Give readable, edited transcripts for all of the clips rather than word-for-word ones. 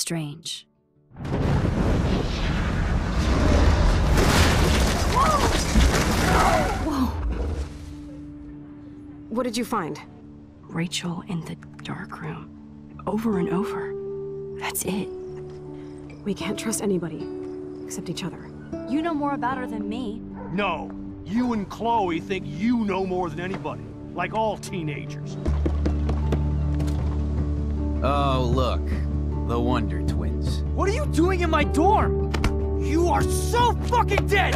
strange. Whoa! What did you find? Rachel in the dark room. Over and over. That's it. We can't trust anybody, except each other. You know more about her than me. No. You and Chloe think you know more than anybody. Like all teenagers. Oh, look. The Wonder Twins. What are you doing in my dorm? You are so fucking dead!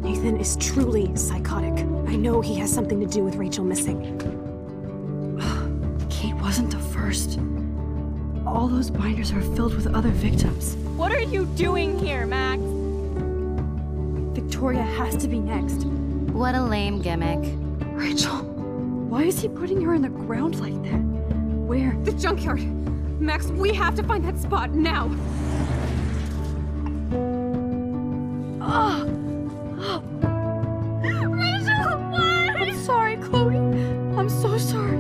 Nathan is truly psychotic. I know he has something to do with Rachel missing. Kate wasn't the first. All those binders are filled with other victims. What are you doing here, Max? Victoria has to be next. What a lame gimmick. Rachel, why is he putting her in the ground like that? Where? The junkyard! Max, we have to find that spot now! Rachel, what? I'm sorry, Chloe. I'm so sorry.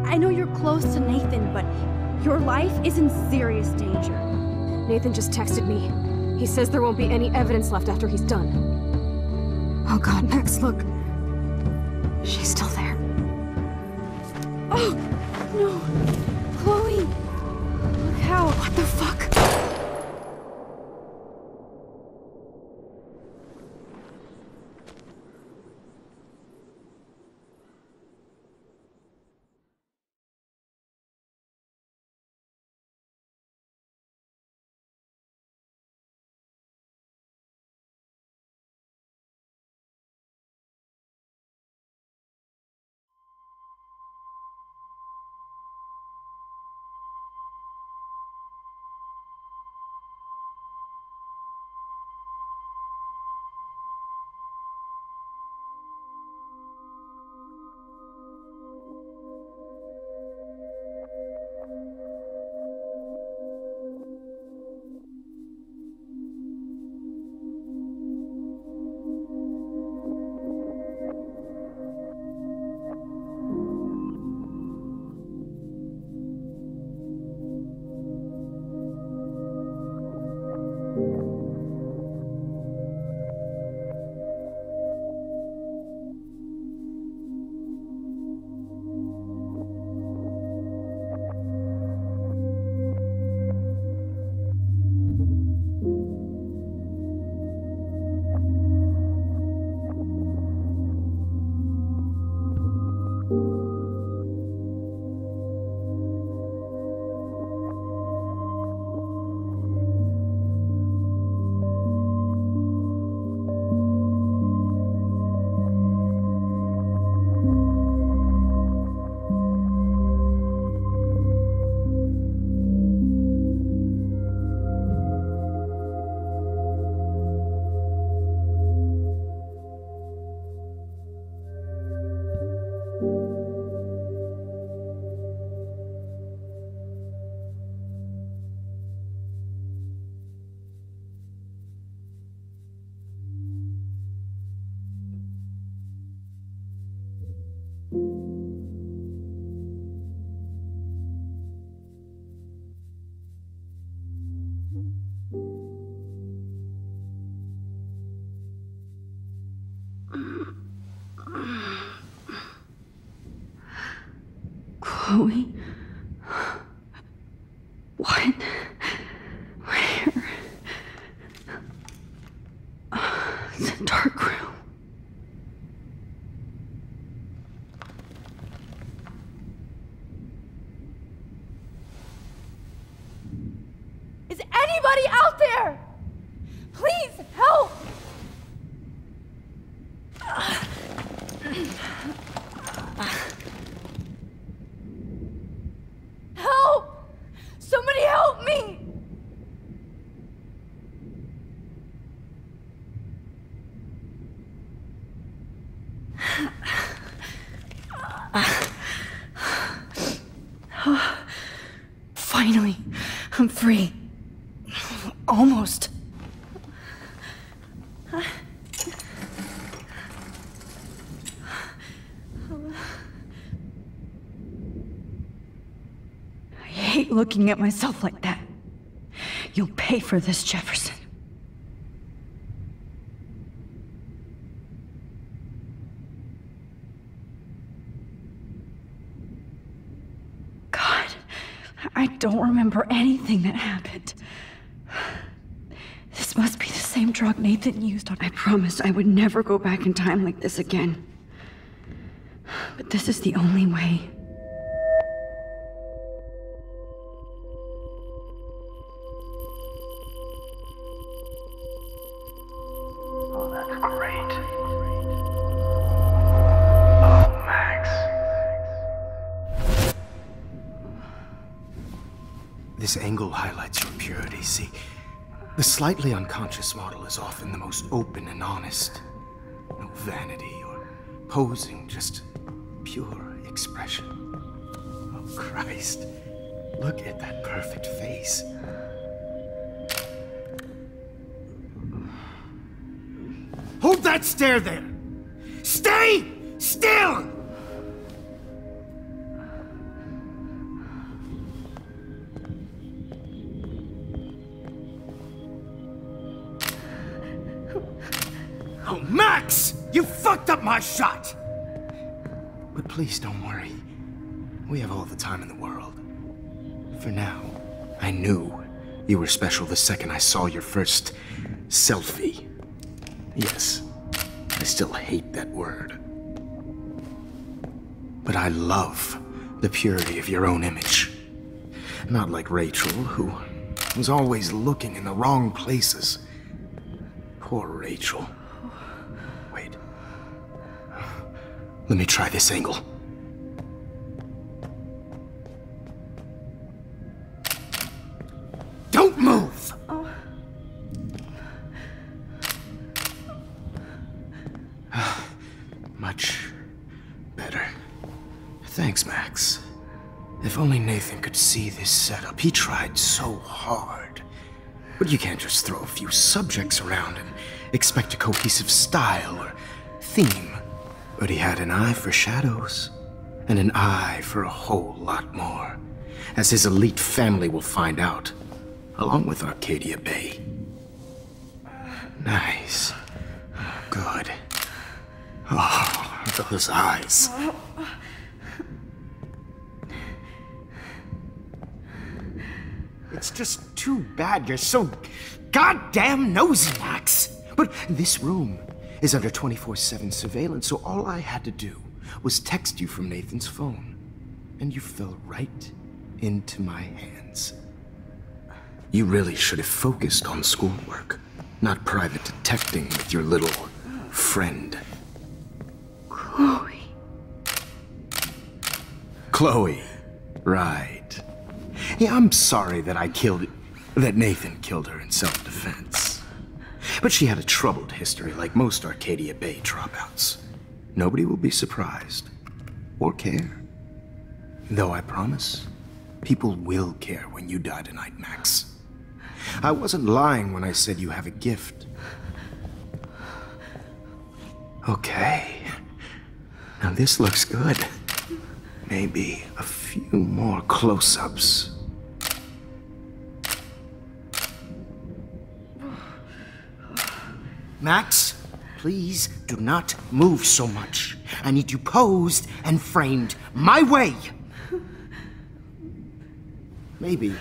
I know you're close to Nathan, but your life is in serious danger. Nathan just texted me. He says there won't be any evidence left after he's done. Oh God, Max, look. She's still there. Oh, no. Chloe. Look how. What the fuck? Chloe? What? Where? It's a dark room. Is anybody out there? Please help! Help! Somebody help me! Finally, I'm free. Almost. hate looking at myself like that. You'll pay for this, Jefferson. God, I don't remember anything that happened. This must be the same drug Nathan used on... I promised I would never go back in time like this again. But this is the only way. Oh, that's great. Oh, Max. This angle highlights your purity, see? The slightly unconscious model is often the most open and honest. No vanity or posing, just pure expression. Oh, Christ. Look at that perfect face. Hold that stare there! Stay still! Oh, Max! You fucked up my shot! But please don't worry. We have all the time in the world. For now, I knew you were special the second I saw your first selfie. Yes, I still hate that word. But I love the purity of your own image. Not like Rachel, who was always looking in the wrong places. Poor Rachel. Wait. Let me try this angle. Don't move! Much better. Thanks, Max. If only Nathan could see this setup. He tried so hard. But you can't just throw a few subjects around and expect a cohesive style or theme. But he had an eye for shadows, and an eye for a whole lot more, as his elite family will find out, along with Arcadia Bay. Nice. Good. Oh, those eyes. It's just too bad you're so goddamn nosy, Max. But this room is under 24/7 surveillance, so all I had to do was text you from Nathan's phone. And you fell right into my hands. You really should have focused on schoolwork, not private detecting with your little friend. Chloe. Chloe. Right. Yeah, I'm sorry that Nathan killed her in self-defense. But she had a troubled history like most Arcadia Bay dropouts. Nobody will be surprised. Or care. Though I promise, people will care when you die tonight, Max. I wasn't lying when I said you have a gift. Okay. Now this looks good. Maybe a few more close-ups. Max, please do not move so much. I need you posed and framed my way. Maybe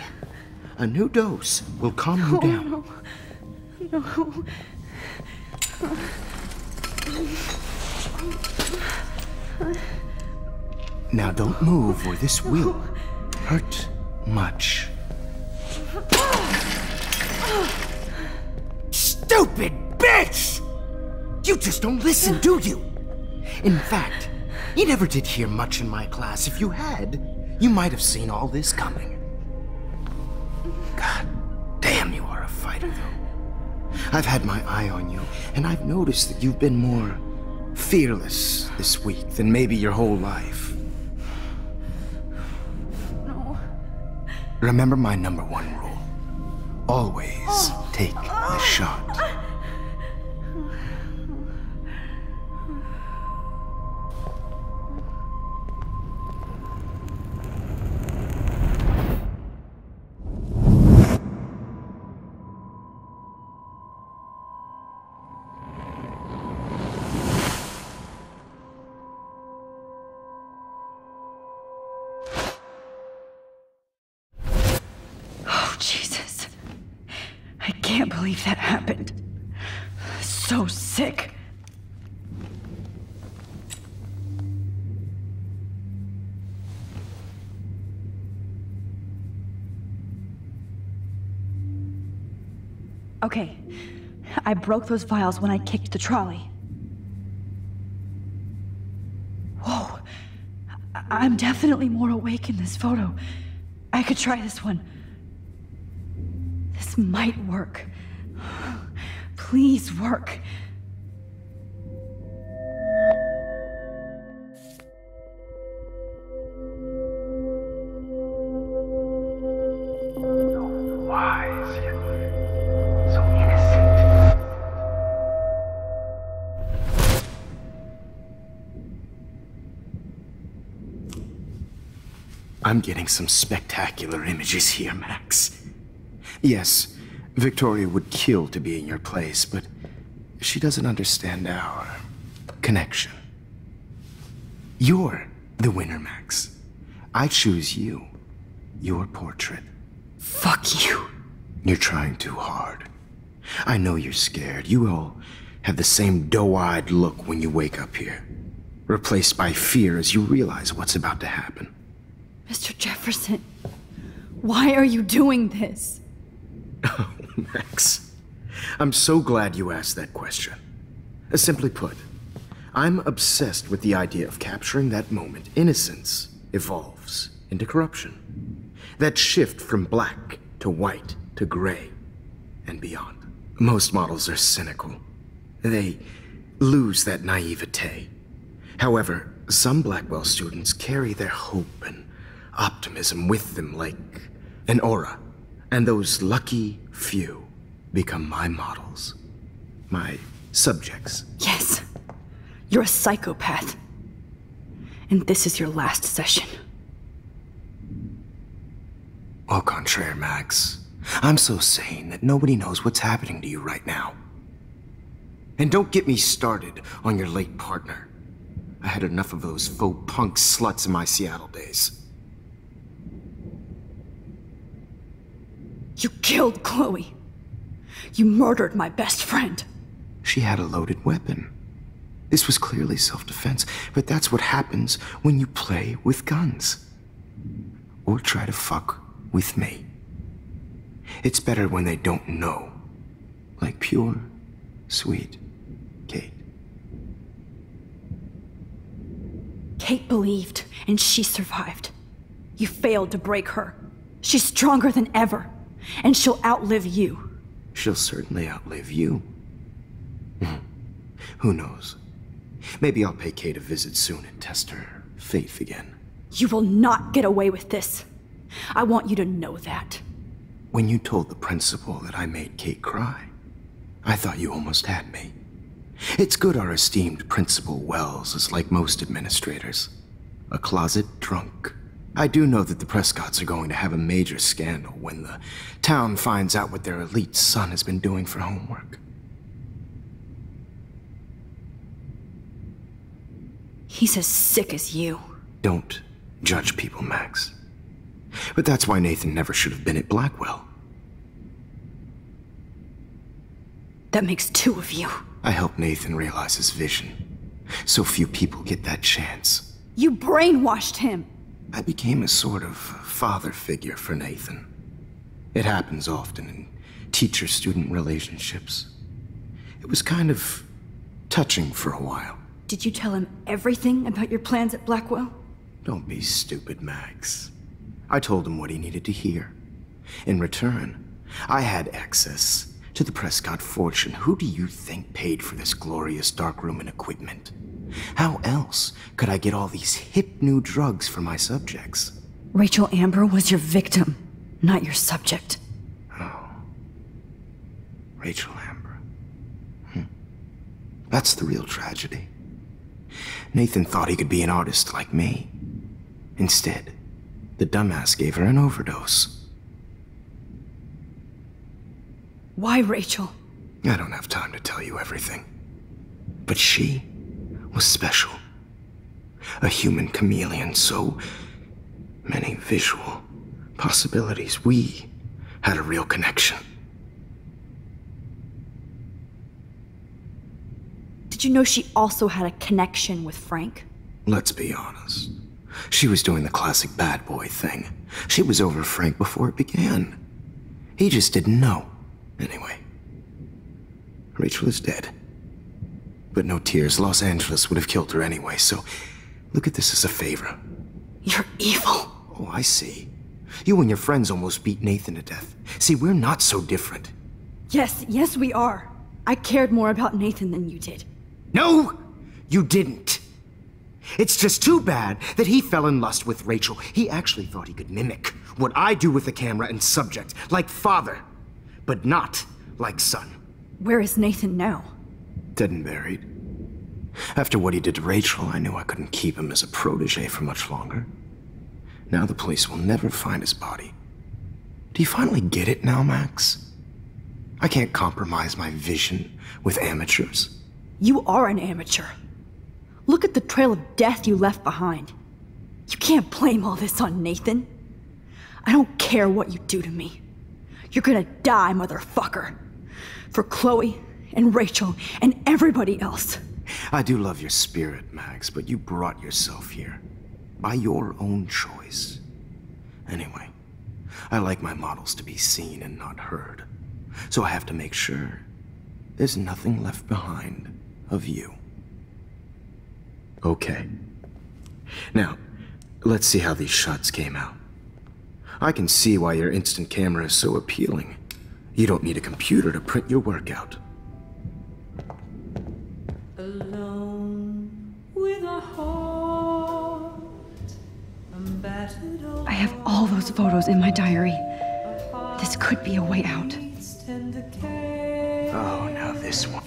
a new dose will calm you down. No. Now don't move or this will hurt much. Stupid bitch! You just don't listen, do you? In fact, you never did hear much in my class. If you had, you might have seen all this coming. God damn, you are a fighter, though. I've had my eye on you, and I've noticed that you've been more fearless this week than maybe your whole life. No. Remember my #1 rule. Always take the shot. can't believe that happened. So sick. Okay, I broke those vials when I kicked the trolley. Whoa, I'm definitely more awake in this photo. I could try this one. This might work. Please work. Wise yet so innocent. I'm getting some spectacular images here, Max. Yes, Victoria would kill to be in your place, but she doesn't understand our connection. You're the winner, Max. I choose you. Your portrait. Fuck you. You're trying too hard. I know you're scared. You all have the same doe-eyed look when you wake up here, replaced by fear as you realize what's about to happen. Mr. Jefferson, why are you doing this? Oh, Max. I'm so glad you asked that question. Simply put, I'm obsessed with the idea of capturing that moment innocence evolves into corruption. That shift from black to white to gray and beyond. Most models are cynical. They lose that naivete. However, some Blackwell students carry their hope and optimism with them like an aura. And those lucky few become my models. My subjects. Yes, you're a psychopath. And this is your last session. Au contraire, Max. I'm so sane that nobody knows what's happening to you right now. And don't get me started on your late partner. I had enough of those faux punk sluts in my Seattle days. You killed Chloe. You murdered my best friend. She had a loaded weapon. This was clearly self-defense, but that's what happens when you play with guns. Or try to fuck with me. It's better when they don't know. Like pure, sweet Kate. Kate believed, and she survived. You failed to break her. She's stronger than ever, and she'll outlive you. She'll certainly outlive you. Who knows? Maybe I'll pay Kate a visit soon and test her faith again. You will not get away with this. I want you to know that. When you told the principal that I made Kate cry, I thought you almost had me. It's good our esteemed Principal Wells is like most administrators. A closet drunk. I do know that the Prescotts are going to have a major scandal when the town finds out what their elite son has been doing for homework. He's as sick as you. Don't judge people, Max. But that's why Nathan never should have been at Blackwell. That makes two of you. I helped Nathan realize his vision. So few people get that chance. You brainwashed him. I became a sort of father figure for Nathan. It happens often in teacher-student relationships. It was kind of touching for a while. Did you tell him everything about your plans at Blackwell? Don't be stupid, Max. I told him what he needed to hear. In return, I had access to the Prescott fortune. Who do you think paid for this glorious darkroom and equipment? How else could I get all these hip new drugs for my subjects? Rachel Amber was your victim, not your subject. Oh. Rachel Amber. That's the real tragedy. Nathan thought he could be an artist like me. Instead, the dumbass gave her an overdose. Why Rachel? I don't have time to tell you everything. But she was special. A human chameleon, so many visual possibilities. We had a real connection. Did you know she also had a connection with Frank? Let's be honest. She was doing the classic bad boy thing. She was over Frank before it began. He just didn't know. Anyway, Rachel is dead. But no tears. Los Angeles would have killed her anyway, so look at this as a favor. You're evil. Oh, I see. You and your friends almost beat Nathan to death. See, we're not so different. Yes, we are. I cared more about Nathan than you did. No, you didn't. It's just too bad that he fell in lust with Rachel. He actually thought he could mimic what I do with the camera and subject, like father, but not like son. Where is Nathan now? Dead and buried. After what he did to Rachel, I knew I couldn't keep him as a protege for much longer. Now the police will never find his body. Do you finally get it now, Max? I can't compromise my vision with amateurs. You are an amateur. Look at the trail of death you left behind. You can't blame all this on Nathan. I don't care what you do to me. You're gonna die, motherfucker. For Chloe and Rachel and everybody else. I do love your spirit, Max, but you brought yourself here. By your own choice. Anyway, I like my models to be seen and not heard. So I have to make sure there's nothing left behind of you. Okay. Now, let's see how these shots came out. I can see why your instant camera is so appealing. You don't need a computer to print your work out. Alone with a heart, I'm battered over. I have all those photos in my diary. This could be a way out. Oh, now this one.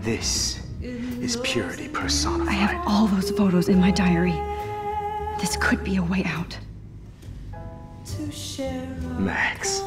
This is purity personified. I have all those photos in my diary. This could be a way out. Max.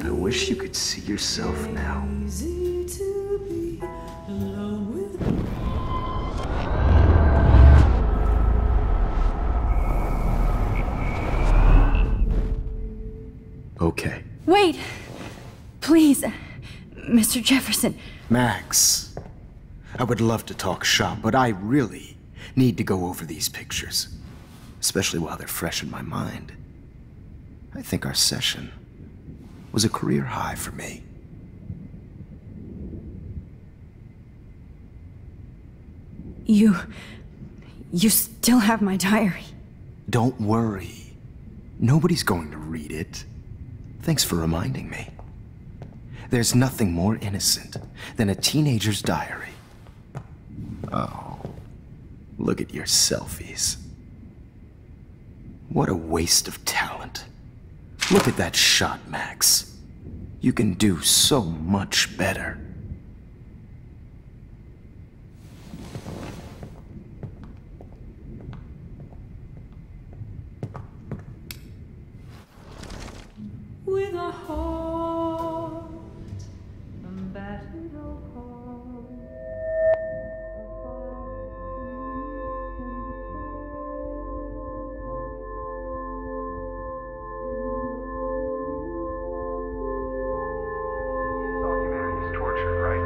I wish you could see yourself now. Easy to be alone with. Okay. Wait! Please, Mr. Jefferson. Max, I would love to talk shop, but I really need to go over these pictures. Especially while they're fresh in my mind. I think our session was a career high for me. You still have my diary. Don't worry. Nobody's going to read it. Thanks for reminding me. There's nothing more innocent than a teenager's diary. Oh, look at your selfies. What a waste of talent. Look at that shot, Max. You can do so much better. With a heart, a battered old heart. All humanity is torture, right?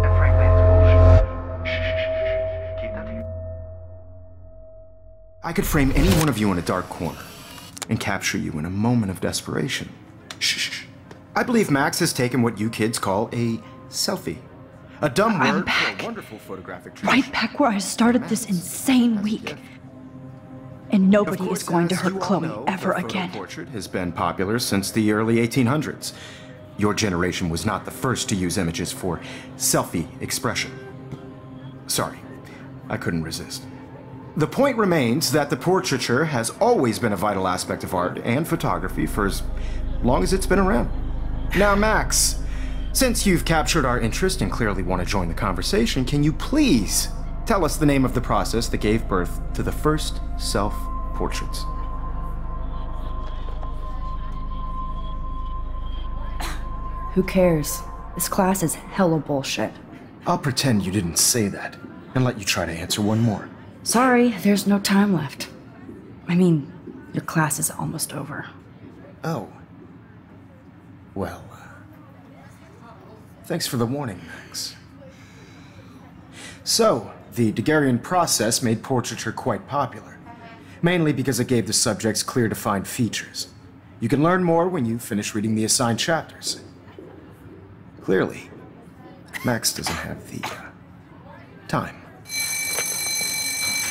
And frankly, it's bullshit. Shh. Keep that to yourself. I could frame any one of you in a dark corner and capture you in a moment of desperation. Shh. I believe Max has taken what you kids call a selfie. A dumb I'm word back. for a wonderful photographic tradition. Right back where I started this insane week. And nobody is going to hurt Chloe ever again. Portrait has been popular since the early 1800s. Your generation was not the first to use images for selfie expression. Sorry, I couldn't resist. The point remains that the portraiture has always been a vital aspect of art and photography for as long as it's been around. Now, Max, since you've captured our interest and clearly want to join the conversation, can you please tell us the name of the process that gave birth to the first self-portraits? Who cares? This class is hella bullshit. I'll pretend you didn't say that and let you try to answer one more. Sorry, there's no time left. I mean, your class is almost over. Oh. Well, thanks for the warning, Max. So, the Daguerrean process made portraiture quite popular, mainly because it gave the subjects clear defined features. You can learn more when you finish reading the assigned chapters. Clearly, Max doesn't have the time.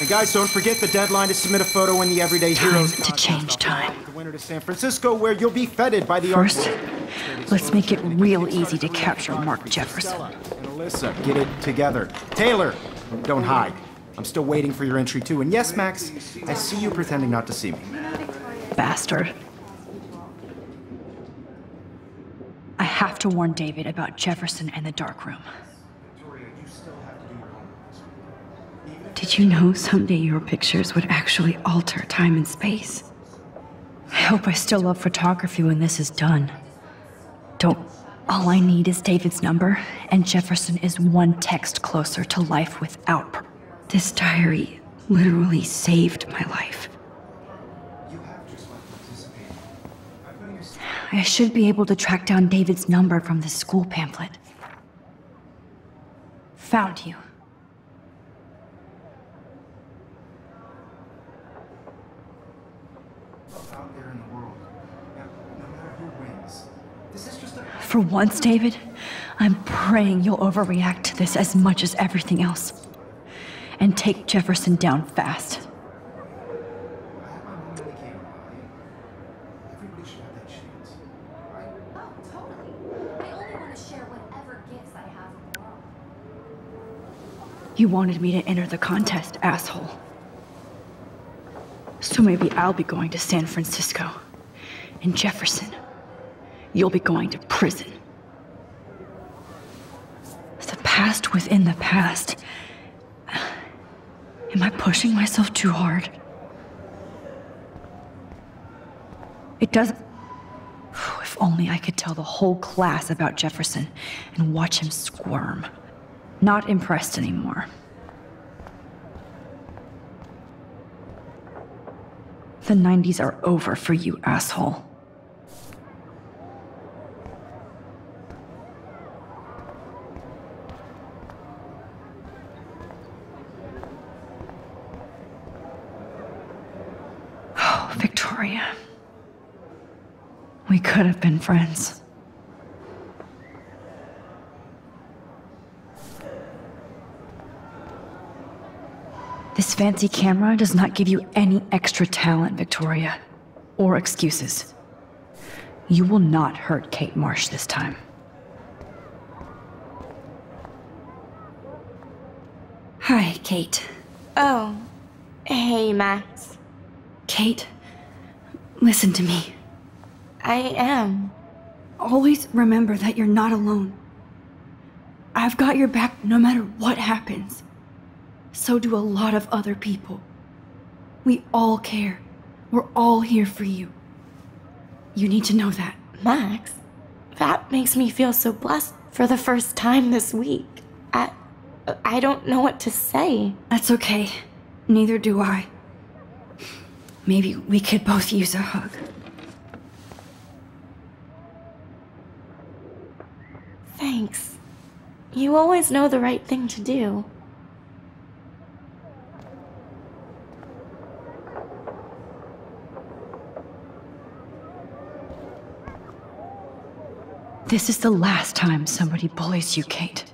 And guys, don't forget the deadline to submit a photo in the Everyday Heroes to change time. The winner to San Francisco, where you'll be feted by the First, let's make it real easy to capture Mark Jefferson. And Alyssa, get it together. Taylor, don't hide. I'm still waiting for your entry too. And yes, Max, I see you pretending not to see me. Bastard. I have to warn David about Jefferson and the dark room. Did you know someday your pictures would actually alter time and space? I hope I still love photography when this is done. All I need is David's number, and Jefferson is one text closer to life without This diary literally saved my life. I should be able to track down David's number from this school pamphlet. Found you. For once, David, I'm praying you'll overreact to this as much as everything else. And take Jefferson down fast. You wanted me to enter the contest, asshole. So maybe I'll be going to San Francisco. And Jefferson, you'll be going to prison. The past within the past. Am I pushing myself too hard? It doesn't... If only I could tell the whole class about Jefferson and watch him squirm. Not impressed anymore. The 90s are over for you, asshole. Oh, Victoria. We could have been friends. This fancy camera does not give you any extra talent, Victoria. Or excuses. You will not hurt Kate Marsh this time. Hi, Kate. Oh. Hey, Max. Kate, listen to me. I am. Always remember that you're not alone. I've got your back no matter what happens. So do a lot of other people. We all care. We're all here for you. You need to know that. Max, that makes me feel so blessed for the first time this week. I don't know what to say. That's okay. Neither do I. Maybe we could both use a hug. Thanks. You always know the right thing to do. This is the last time somebody bullies you, Kate.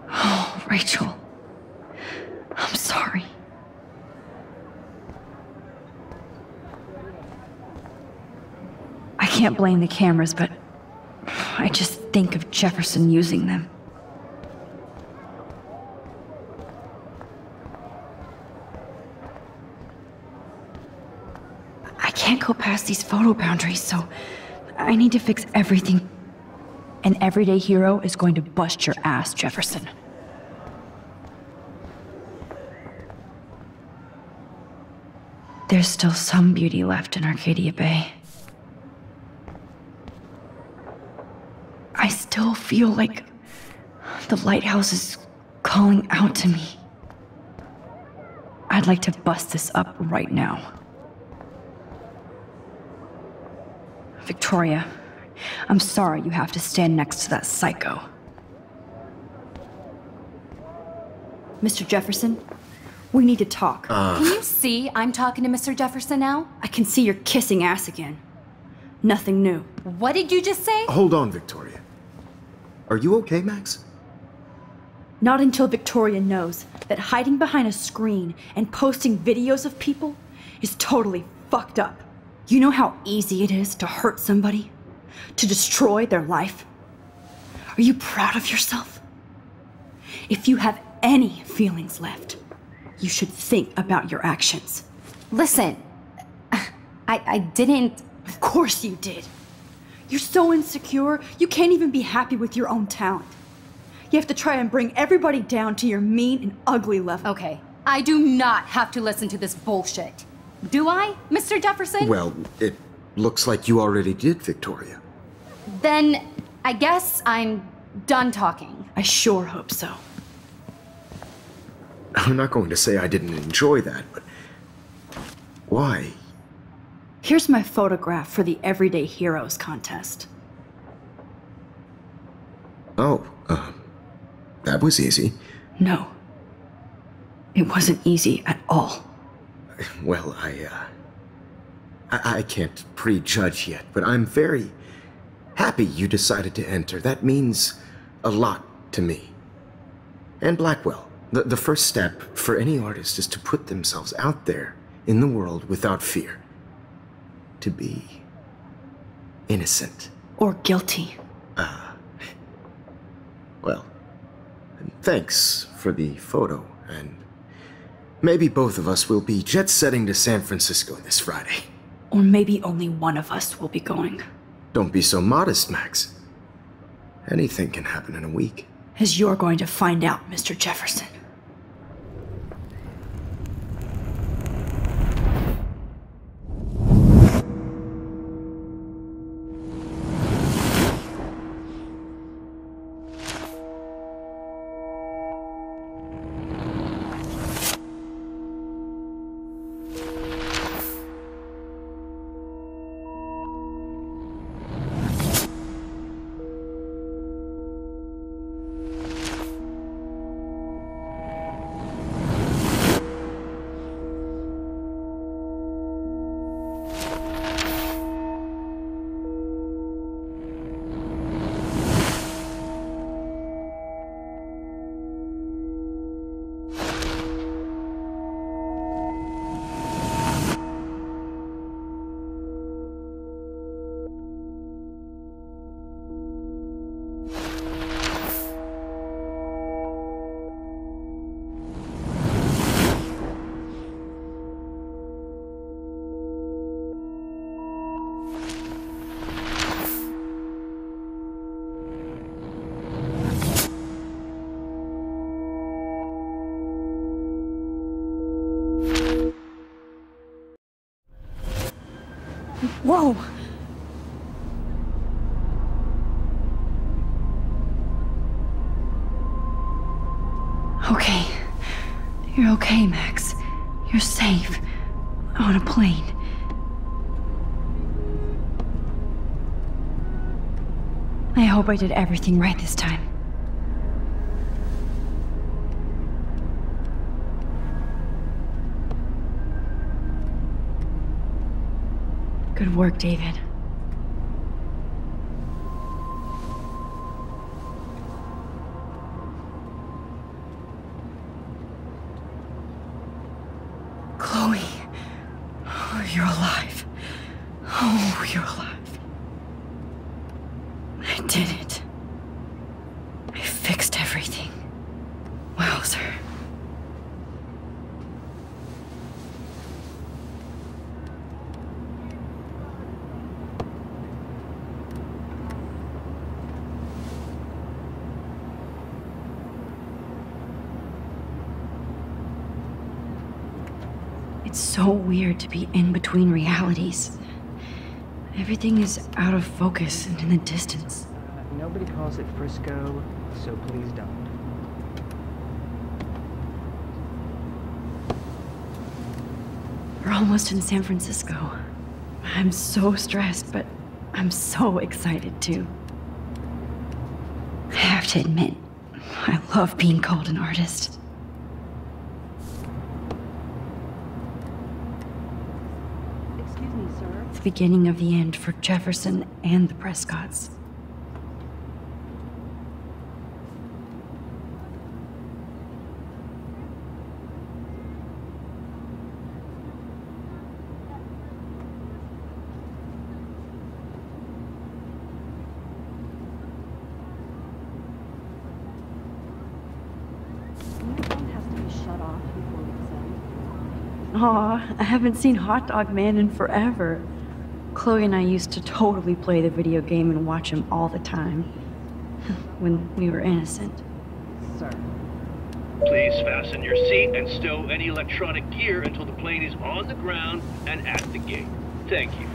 Oh, Rachel. I'm sorry. I can't can't blame the cameras, but I just think of Jefferson using them. I can't go past these photo boundaries, so I need to fix everything. An everyday hero is going to bust your ass, Jefferson. There's still some beauty left in Arcadia Bay. I still feel like the lighthouse is calling out to me. I'd like to bust this up right now. Victoria, I'm sorry you have to stand next to that psycho. Mr. Jefferson, we need to talk. Can you see I'm talking to Mr. Jefferson now? I can see you're kissing ass again. Nothing new. What did you just say? Hold on, Victoria. Are you okay, Max? Not until Victoria knows that hiding behind a screen and posting videos of people is totally fucked up. You know how easy it is to hurt somebody? To destroy their life? Are you proud of yourself? If you have any feelings left, you should think about your actions. Listen, I didn't... Of course you did. You're so insecure, you can't even be happy with your own talent. You have to try and bring everybody down to your mean and ugly level. Okay, I do not have to listen to this bullshit. Do I, Mr. Jefferson? Well, it looks like you already did, Victoria. Then I guess I'm done talking. I sure hope so. I'm not going to say I didn't enjoy that, but why? Here's my photograph for the Everyday Heroes contest. Oh, that was easy. No. It wasn't easy at all. Well, I can't prejudge yet, but I'm very happy you decided to enter. That means a lot to me. And Blackwell. The first step for any artist is to put themselves out there in the world without fear. To be innocent. Or guilty. Well, thanks for the photo, and maybe both of us will be jet-setting to San Francisco this Friday. Or maybe only one of us will be going. Don't be so modest, Max. Anything can happen in a week. As you're going to find out, Mr. Jefferson. Whoa! Okay. You're okay, Max. You're safe. On a plane. I hope I did everything right this time. Good work, David. Chloe. Oh, you're alive. Oh, you're alive. It's so weird to be in between realities. Everything is out of focus and in the distance. Nobody calls it Frisco, so please don't. We're almost in San Francisco. I'm so stressed, but I'm so excited too. I have to admit, I love being called an artist. Excuse me, sir. The beginning of the end for Jefferson and the Prescotts. Aw, I haven't seen Hot Dog Man in forever. Chloe and I used to totally play the video game and watch him all the time. When we were innocent. Sir. Please fasten your seat and stow any electronic gear until the plane is on the ground and at the gate. Thank you.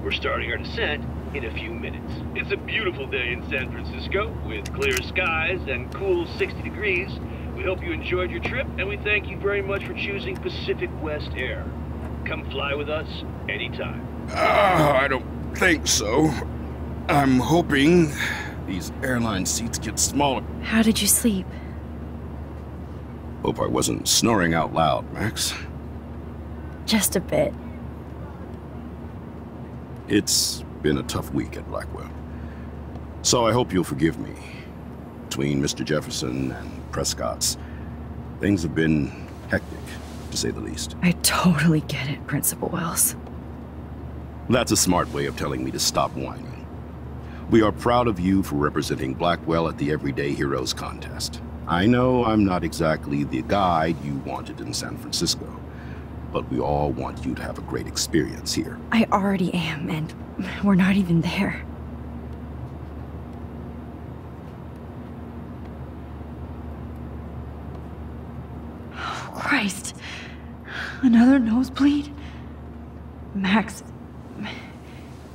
We're starting our descent in a few minutes. It's a beautiful day in San Francisco with clear skies and cool 60 degrees. We hope you enjoyed your trip, and we thank you very much for choosing Pacific West Air. Come fly with us anytime. I don't think so. I'm hoping these airline seats get smaller. How did you sleep? Hope I wasn't snoring out loud, Max. Just a bit. It's been a tough week at Blackwell. So I hope you'll forgive me. Between Mr. Jefferson and Prescott's, things have been hectic, to say the least. I totally get it, Principal Wells. That's a smart way of telling me to stop whining. We are proud of you for representing Blackwell at the Everyday Heroes contest. I know I'm not exactly the guide you wanted in San Francisco, but we all want you to have a great experience here. I already am, and we're not even there. Christ. Another nosebleed? Max,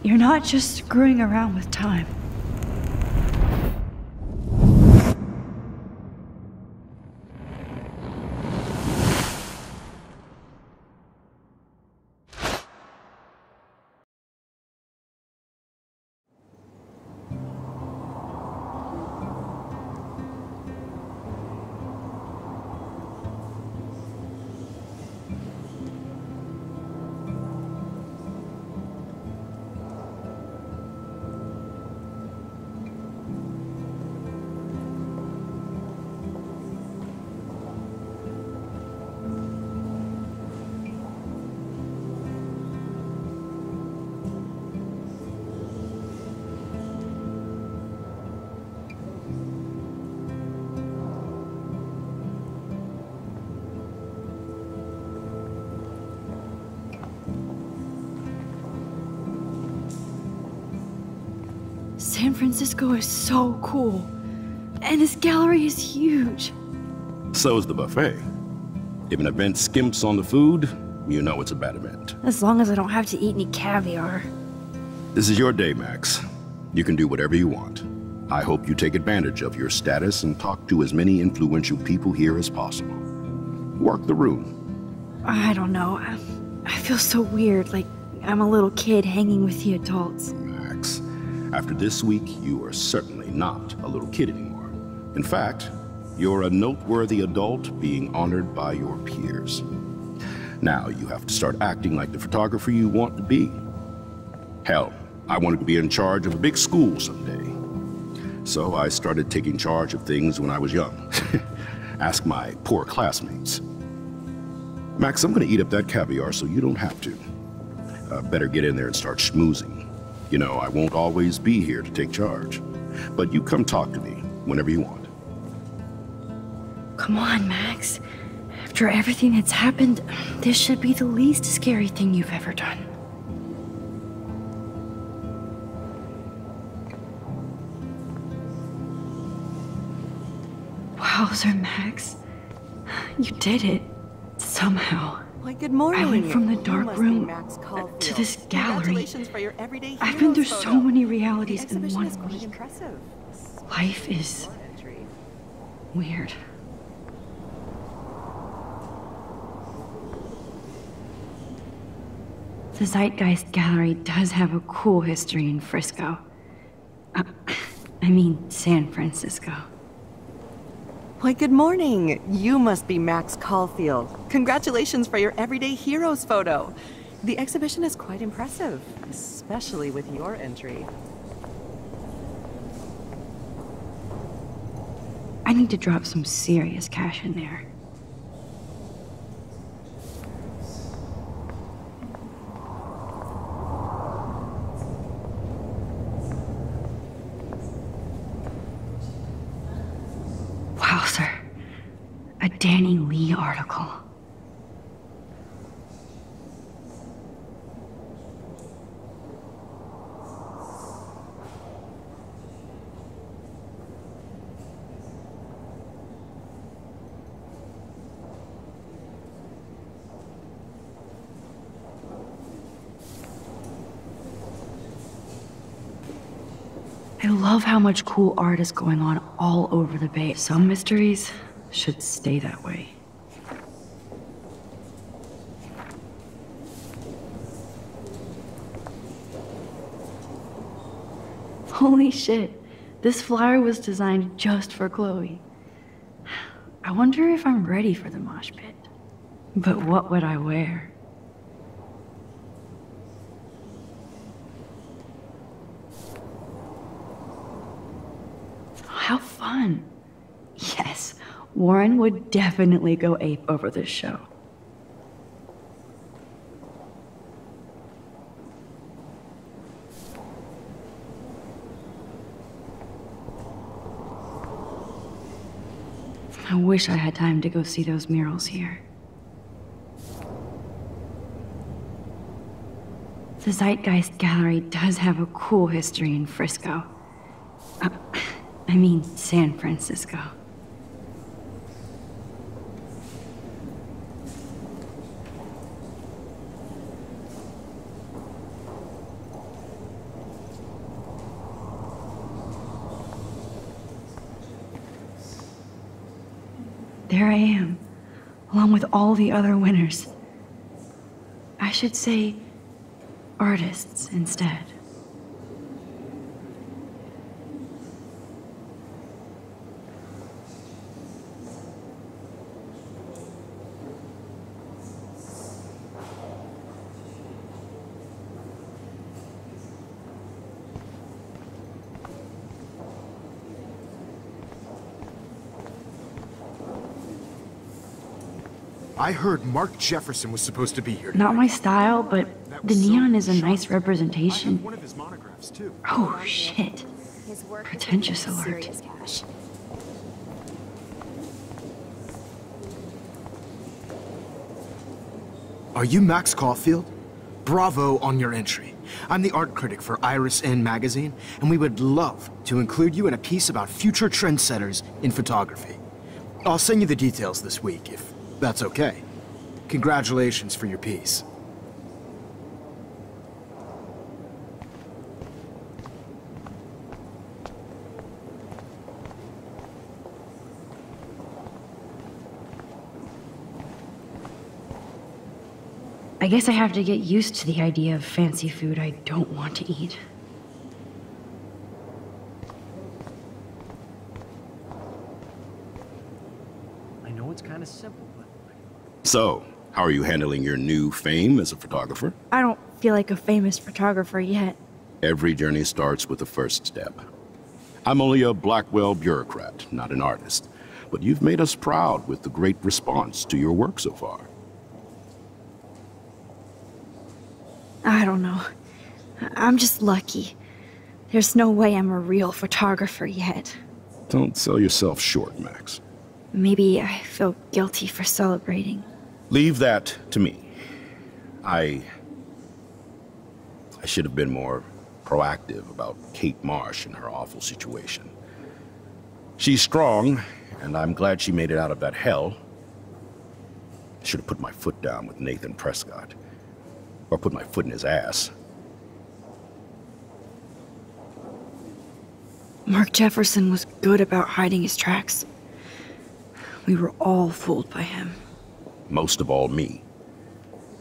you're not just screwing around with time. San Francisco is so cool. And this gallery is huge. So is the buffet. If an event skimps on the food, you know it's a bad event. As long as I don't have to eat any caviar. This is your day, Max. You can do whatever you want. I hope you take advantage of your status and talk to as many influential people here as possible. Work the room. I don't know. I feel so weird, like I'm a little kid hanging with the adults. Max, after this week, you are certainly not a little kid anymore. In fact, you're a noteworthy adult being honored by your peers. Now you have to start acting like the photographer you want to be. Hell, I wanted to be in charge of a big school someday. So I started taking charge of things when I was young. Ask my poor classmates. Max, I'm gonna eat up that caviar so you don't have to. Better get in there and start schmoozing. You know, I won't always be here to take charge. But you come talk to me whenever you want. Come on, Max. After everything that's happened, this should be the least scary thing you've ever done. Wowzer, Max. You did it. Somehow. Why, good morning. I went from the dark room to this gallery. I've been through so many realities in 1 week. Life is weird. The Zeitgeist Gallery does have a cool history in Frisco. I mean, San Francisco. Why, good morning. You must be Max Caulfield. Congratulations for your Everyday Heroes photo. The exhibition is quite impressive, especially with your entry. I need to drop some serious cash in there. Wowzer. A Danny Lee article. I love how much cool art is going on all over the Bay. Some mysteries should stay that way. Holy shit, this flyer was designed just for Chloe. I wonder if I'm ready for the mosh pit. But what would I wear? How fun. Yes, Warren would definitely go ape over this show. I wish I had time to go see those murals here. The Zeitgeist Gallery does have a cool history in Frisco. I mean, San Francisco. There I am, along with all the other winners. I should say artists instead. I heard Mark Jefferson was supposed to be here tonight. Not my style, but the neon is a nice representation. One of his monographs, too. Oh, shit. Pretentious alert. Are you Max Caulfield? Bravo on your entry. I'm the art critic for Iris N magazine, and we would love to include you in a piece about future trendsetters in photography. I'll send you the details this week, if that's okay. Congratulations for your piece. I guess I have to get used to the idea of fancy food I don't want to eat. I know it's kind of simple, but... So, how are you handling your new fame as a photographer? I don't feel like a famous photographer yet. Every journey starts with the first step. I'm only a Blackwell bureaucrat, not an artist. But you've made us proud with the great response to your work so far. I don't know. I'm just lucky. There's no way I'm a real photographer yet. Don't sell yourself short, Max. Maybe I feel guilty for celebrating. Leave that to me. I should have been more proactive about Kate Marsh and her awful situation. She's strong, and I'm glad she made it out of that hell. Should have put my foot down with Nathan Prescott. Or put my foot in his ass. Mark Jefferson was good about hiding his tracks. We were all fooled by him. Most of all, me.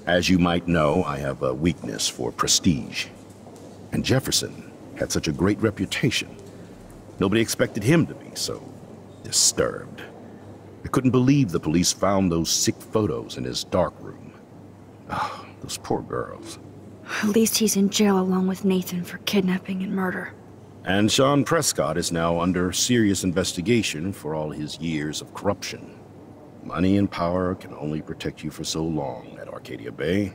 As you might know, I have a weakness for prestige. And Jefferson had such a great reputation. Nobody expected him to be so disturbed. I couldn't believe the police found those sick photos in his dark room. Oh, those poor girls. At least he's in jail along with Nathan for kidnapping and murder. And Sean Prescott is now under serious investigation for all his years of corruption. Money and power can only protect you for so long at Arcadia Bay.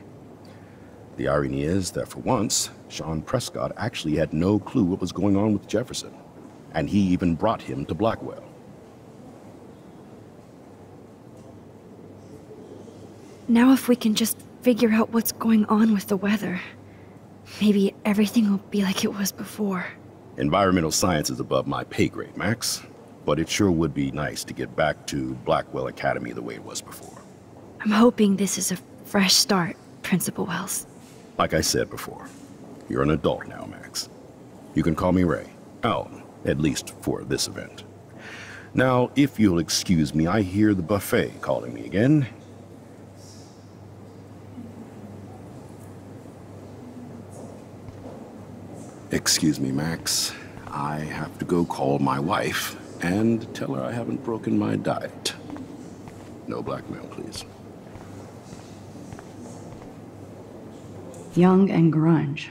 The irony is that for once, Sean Prescott actually had no clue what was going on with Jefferson. And he even brought him to Blackwell. Now if we can just figure out what's going on with the weather, maybe everything will be like it was before. Environmental science is above my pay grade, Max. But it sure would be nice to get back to Blackwell Academy the way it was before. I'm hoping this is a fresh start, Principal Wells. Like I said before, you're an adult now, Max. You can call me Ray. Oh, at least for this event. Now, if you'll excuse me, I hear the buffet calling me again. Excuse me, Max. I have to go call my wife and tell her I haven't broken my diet. No blackmail, please. Young and grunge.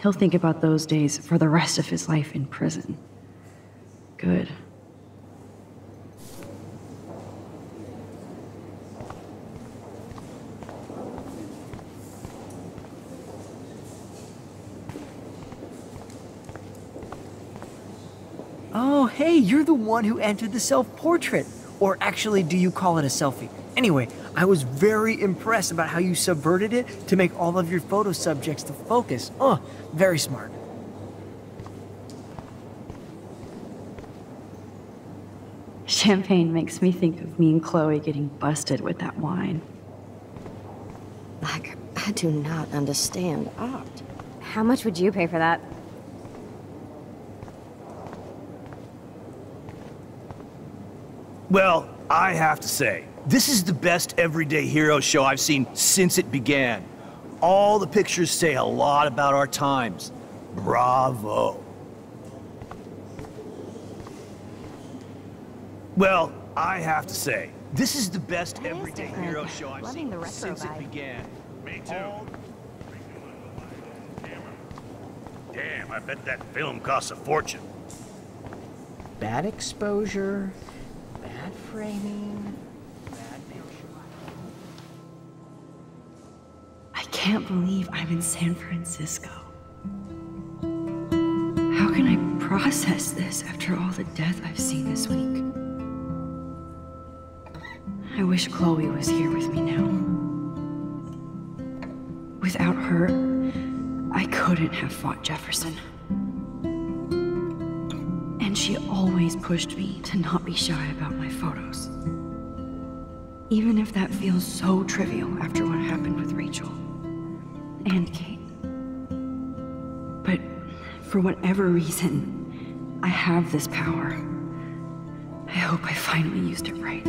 He'll think about those days for the rest of his life in prison. Good. Oh, hey, you're the one who entered the self-portrait. Or actually, do you call it a selfie? Anyway, I was very impressed about how you subverted it to make all of your photo subjects the focus. Oh, very smart. Champagne makes me think of me and Chloe getting busted with that wine. Like, I do not understand art. How much would you pay for that? Well, I have to say, this is the best everyday hero show I've seen since it began. All the pictures say a lot about our times. Bravo. Well, I have to say, this is the best everyday hero show I've seen since it began. Me too. Damn, I bet that film costs a fortune. Bad exposure, bad framing, bad picture. I can't believe I'm in San Francisco. How can I process this after all the death I've seen this week? I wish Chloe was here with me now. Without her, I couldn't have fought Jefferson. And she always pushed me to not be shy about my photos. Even if that feels so trivial after what happened with Rachel and Kate. But for whatever reason, I have this power. I hope I finally used it right.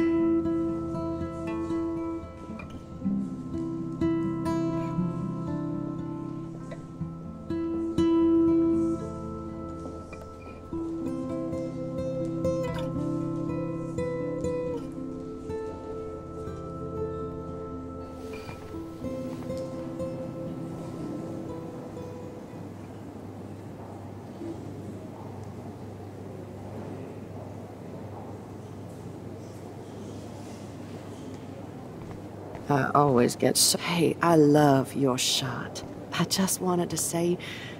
I always get so... Hey, I love your shot. I just wanted to say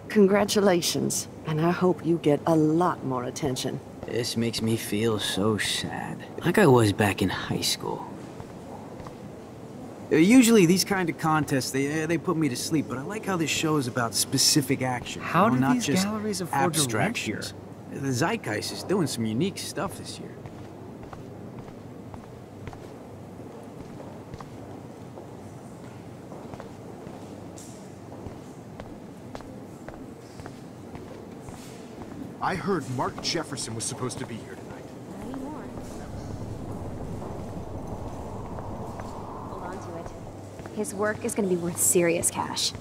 congratulations, and I hope you get a lot more attention. This makes me feel so sad. Like I was back in high school. Usually these kind of contests, they put me to sleep, but I like how this show is about specific action. How do not these just galleries afford to rent here? abstractions. The Zeitgeist is doing some unique stuff this year. I heard Mark Jefferson was supposed to be here tonight. Not anymore. Hold on to it. His work is gonna be worth serious cash.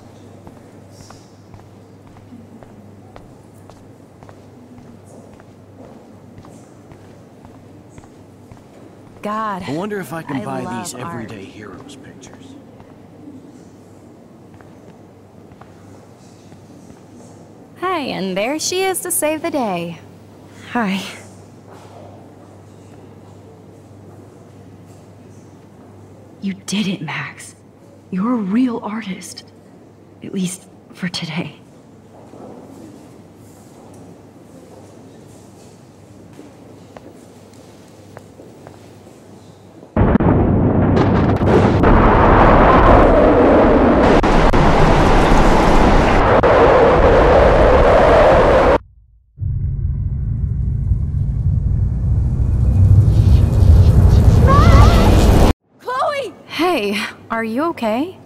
God. I wonder if I can buy these love art. everyday heroes pictures. Hey, and there she is to save the day. Hi. You did it, Max. You're a real artist. At least for today. Hey, are you okay?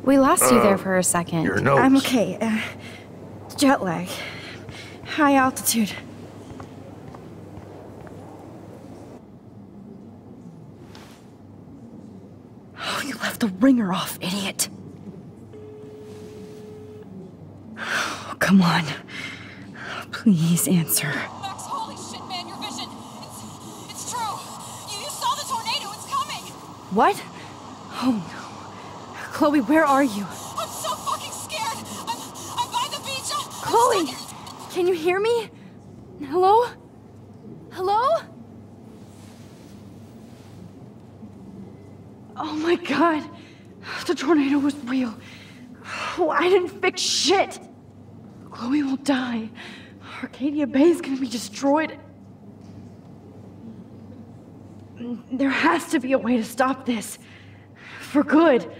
We lost you there for a second. Your notes. I'm okay. Jet lag. High altitude. Oh, you left the ringer off, idiot. Oh, come on. Please answer. Max, holy shit, man, your vision. It's true. You saw the tornado. It's coming. What? Oh no. Chloe, where are you? I'm so fucking scared. I'm by the beach. Chloe! Can you hear me? Hello? Hello? Oh my god. The tornado was real. Oh, I didn't fix shit. Chloe will die. Arcadia Bay is gonna be destroyed. There has to be a way to stop this. For good.